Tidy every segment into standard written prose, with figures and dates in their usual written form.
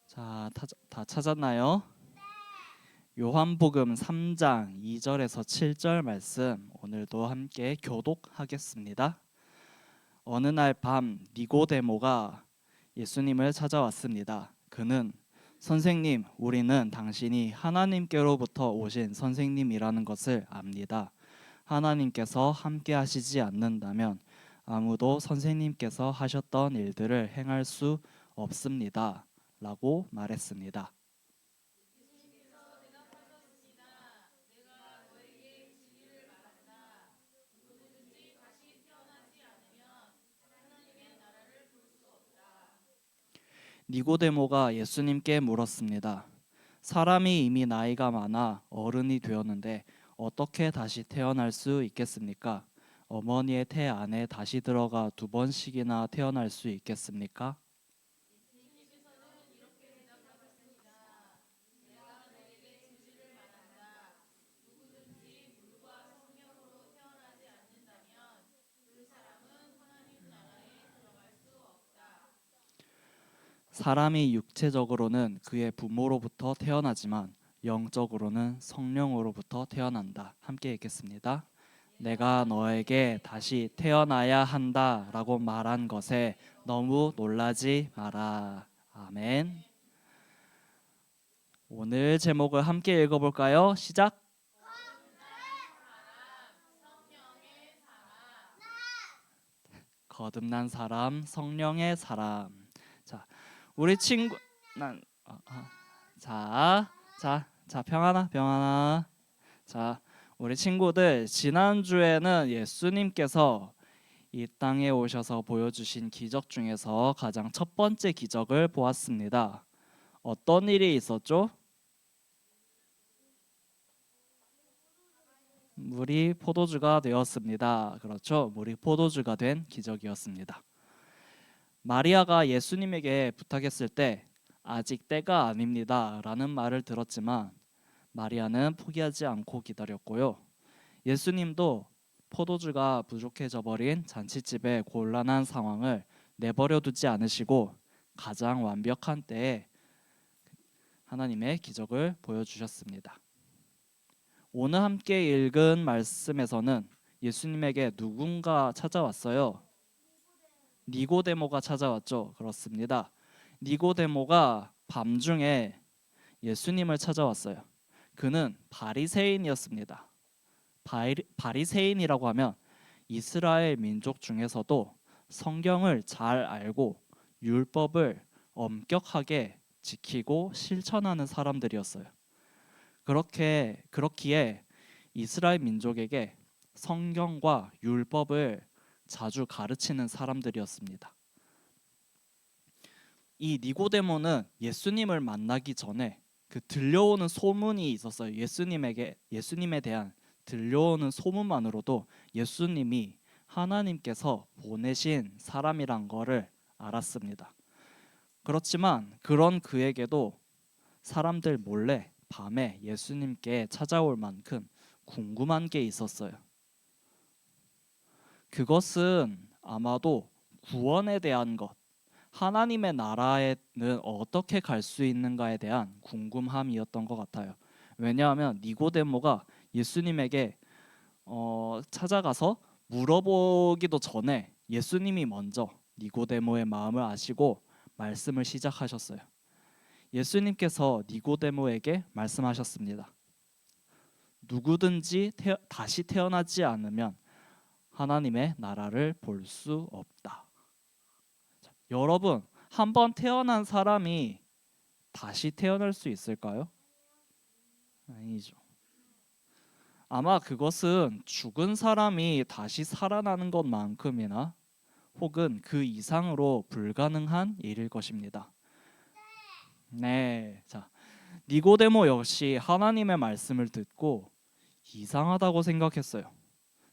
자, 다 찾았나요? 요한복음 3장 2절에서 7절 말씀 오늘도 함께 교독하겠습니다. 어느 날 밤 니고데모가 예수님을 찾아왔습니다. 그는 선생님, 우리는 당신이 하나님께로부터 오신 선생님이라는 것을 압니다. 하나님께서 함께 하시지 않는다면 아무도 선생님께서 하셨던 일들을 행할 수 없습니다. 라고 말했습니다. 니고데모가 예수님께 물었습니다. 사람이 이미 나이가 많아 어른이 되었는데 어떻게 다시 태어날 수 있겠습니까? 어머니의 태 안에 다시 들어가 두 번씩이나 태어날 수 있겠습니까? 사람이 육체적으로는 그의 부모로부터 태어나지만 영적으로는 성령으로부터 태어난다. 함께 읽겠습니다. 내가 너에게 다시 태어나야 한다라고 말한 것에 너무 놀라지 마라. 아멘. 오늘 제목을 함께 읽어볼까요? 시작. 거듭난 사람, 성령의 사람. 자, 우리 친구, 난, 자, 평하나. 자, 우리 친구들 지난 주에는 예수님께서 이 땅에 오셔서 보여주신 기적 중에서 가장 첫 번째 기적을 보았습니다. 어떤 일이 있었죠? 물이 포도주가 되었습니다. 그렇죠? 물이 포도주가 된 기적이었습니다. 마리아가 예수님에게 부탁했을 때 아직 때가 아닙니다 라는 말을 들었지만 마리아는 포기하지 않고 기다렸고요. 예수님도 포도주가 부족해져 버린 잔치집의 곤란한 상황을 내버려 두지 않으시고 가장 완벽한 때에 하나님의 기적을 보여주셨습니다. 오늘 함께 읽은 말씀에서는 예수님에게 누군가 찾아왔어요. 니고데모가 찾아왔죠. 그렇습니다. 니고데모가 밤중에 예수님을 찾아왔어요. 그는 바리새인이었습니다. 바리새인이라고 하면 이스라엘 민족 중에서도 성경을 잘 알고 율법을 엄격하게 지키고 실천하는 사람들이었어요. 그렇기에 이스라엘 민족에게 성경과 율법을 자주 가르치는 사람들이었습니다. 이 니고데모는 예수님을 만나기 전에 그 들려오는 소문이 있었어요. 예수님에 대한 들려오는 소문만으로도 예수님이 하나님께서 보내신 사람이란 거를 알았습니다. 그렇지만 그런 그에게도 사람들 몰래 밤에 예수님께 찾아올 만큼 궁금한 게 있었어요. 그것은 아마도 구원에 대한 것, 하나님의 나라에는 어떻게 갈 수 있는가에 대한 궁금함이었던 것 같아요. 왜냐하면 니고데모가 예수님에게 찾아가서 물어보기도 전에 예수님이 먼저 니고데모의 마음을 아시고 말씀을 시작하셨어요. 예수님께서 니고데모에게 말씀하셨습니다. 누구든지 다시 태어나지 않으면 하나님의 나라를 볼 수 없다. 자, 여러분, 한번 태어난 사람이 다시 태어날 수 있을까요? 아니죠. 아마 그것은 죽은 사람이 다시 살아나는 것만큼이나 혹은 그 이상으로 불가능한 일일 것입니다. 네, 자, 니고데모 역시 하나님의 말씀을 듣고 이상하다고 생각했어요.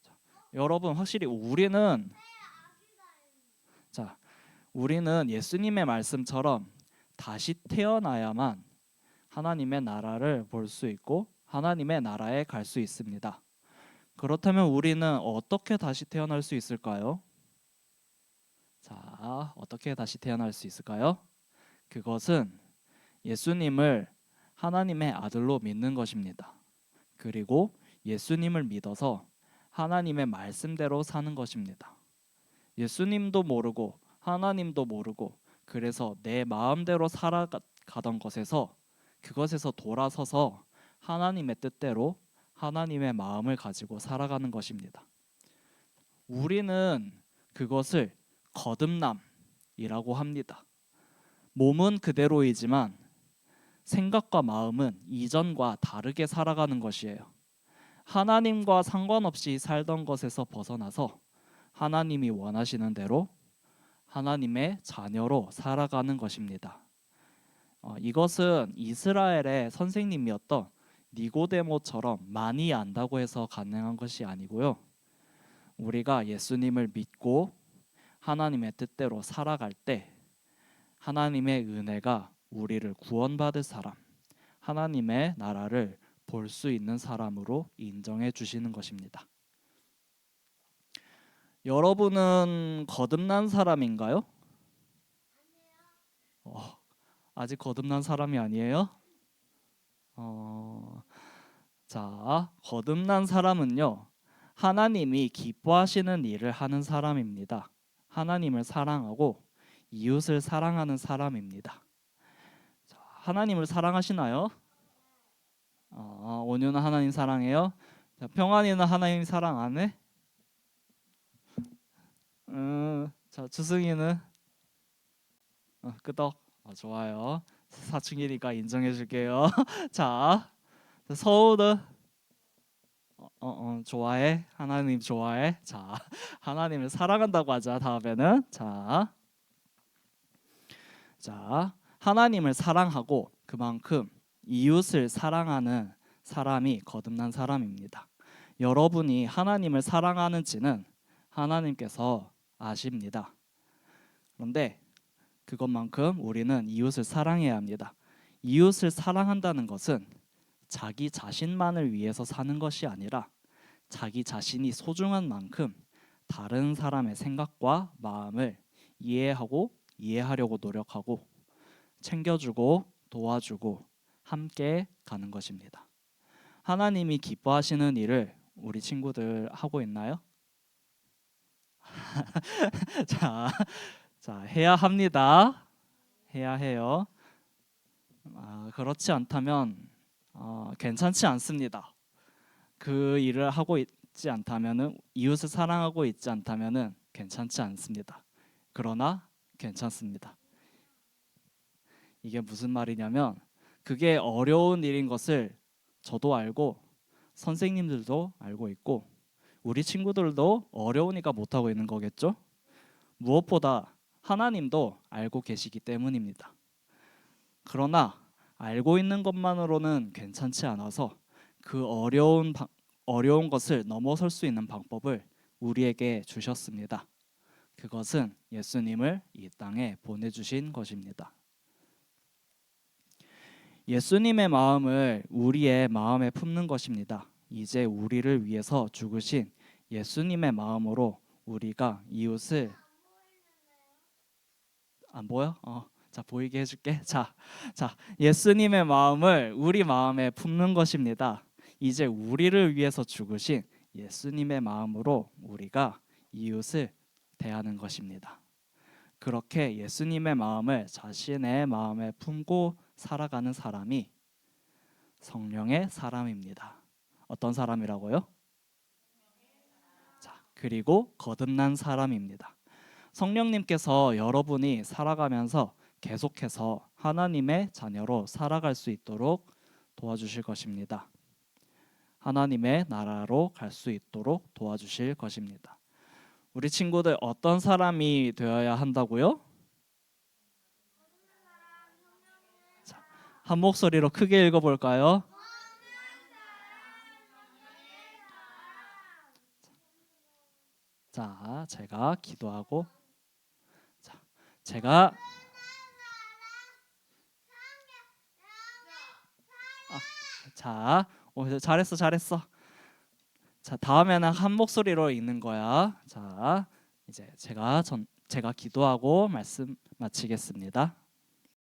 자, 여러분, 확실히 우리는 예수님의 말씀처럼 다시 태어나야만 하나님의 나라를 볼 수 있고 하나님의 나라에 갈 수 있습니다. 그렇다면 우리는 어떻게 다시 태어날 수 있을까요? 자, 어떻게 다시 태어날 수 있을까요? 그것은 예수님을 하나님의 아들로 믿는 것입니다. 그리고 예수님을 믿어서 하나님의 말씀대로 사는 것입니다. 예수님도 모르고 하나님도 모르고 그래서 내 마음대로 살아가던 것에서 그것에서 돌아서서 하나님의 뜻대로 하나님의 마음을 가지고 살아가는 것입니다. 우리는 그것을 거듭남이라고 합니다. 몸은 그대로이지만 생각과 마음은 이전과 다르게 살아가는 것이에요. 하나님과 상관없이 살던 것에서 벗어나서 하나님이 원하시는 대로 하나님의 자녀로 살아가는 것입니다. 이것은 이스라엘의 선생님이었던 니고데모처럼 많이 안다고 해서 가능한 것이 아니고요. 우리가 예수님을 믿고 하나님의 뜻대로 살아갈 때 하나님의 은혜가 우리를 구원받을 사람, 하나님의 나라를 볼 수 있는 사람으로 인정해 주시는 것입니다. 여러분은 거듭난 사람인가요? 아직 거듭난 사람이 아니에요? 자, 거듭난 사람은요, 하나님이 기뻐하시는 일을 하는 사람입니다. 하나님을 사랑하고 이웃을 사랑하는 사람입니다. 자, 하나님을 사랑하시나요? 온유는 하나님 사랑해요? 자, 평안이는 하나님 사랑 안 해? 자, 주승이는? 끄덕. 좋아요. 사춘기니까 인정해 줄게요. 자, 서우는? 좋아해? 하나님 좋아해? 자, 하나님을 사랑한다고 하자. 다음에는 자, 하나님을 사랑하고 그만큼 이웃을 사랑하는 사람이 거듭난 사람입니다. 여러분이 하나님을 사랑하는지는 하나님께서 아십니다. 그런데 그것만큼 우리는 이웃을 사랑해야 합니다. 이웃을 사랑한다는 것은 자기 자신만을 위해서 사는 것이 아니라 자기 자신이 소중한 만큼 다른 사람의 생각과 마음을 이해하려고 노력하고 챙겨주고 도와주고 함께 가는 것입니다. 하나님이 기뻐하시는 일을 우리 친구들 하고 있나요? 자, 해야 합니다. 해야 해요. 그렇지 않다면 괜찮지 않습니다. 그 일을 하고 있지 않다면은 이웃을 사랑하고 있지 않다면은 괜찮지 않습니다. 그러나 괜찮습니다. 이게 무슨 말이냐면 그게 어려운 일인 것을 저도 알고 선생님들도 알고 있고 우리 친구들도 어려우니까 못하고 있는 거겠죠? 무엇보다 하나님도 알고 계시기 때문입니다. 그러나 알고 있는 것만으로는 괜찮지 않아서 그 어려운 것을 넘어설 수 있는 방법을 우리에게 주셨습니다. 그것은 예수님을 이 땅에 보내주신 것입니다. 예수님의 마음을 우리의 마음에 품는 것입니다. 이제 우리를 위해서 죽으신 예수님의 마음으로 우리가 이웃을 안 보여? 자, 보이게 해줄게. 자, 예수님의 마음을 우리 마음에 품는 것입니다. 이제 우리를 위해서 죽으신 예수님의 마음으로 우리가 이웃을 대하는 것입니다. 그렇게 예수님의 마음을 자신의 마음에 품고 살아가는 사람이 성령의 사람입니다. 어떤 사람이라고요? 자, 그리고 거듭난 사람입니다. 성령님께서 여러분이 살아가면서 계속해서 하나님의 자녀로 살아갈 수 있도록 도와주실 것입니다. 하나님의 나라로 갈 수 있도록 도와주실 것입니다. 우리 친구들 어떤 사람이 되어야 한다고요? 자, 한 목소리로 크게 읽어볼까요? 자, 제가 기도하고 제가 자, 잘했어. 자, 다음에는 한 목소리로 읽는 거야. 자, 이제 제가 기도하고 말씀 마치겠습니다.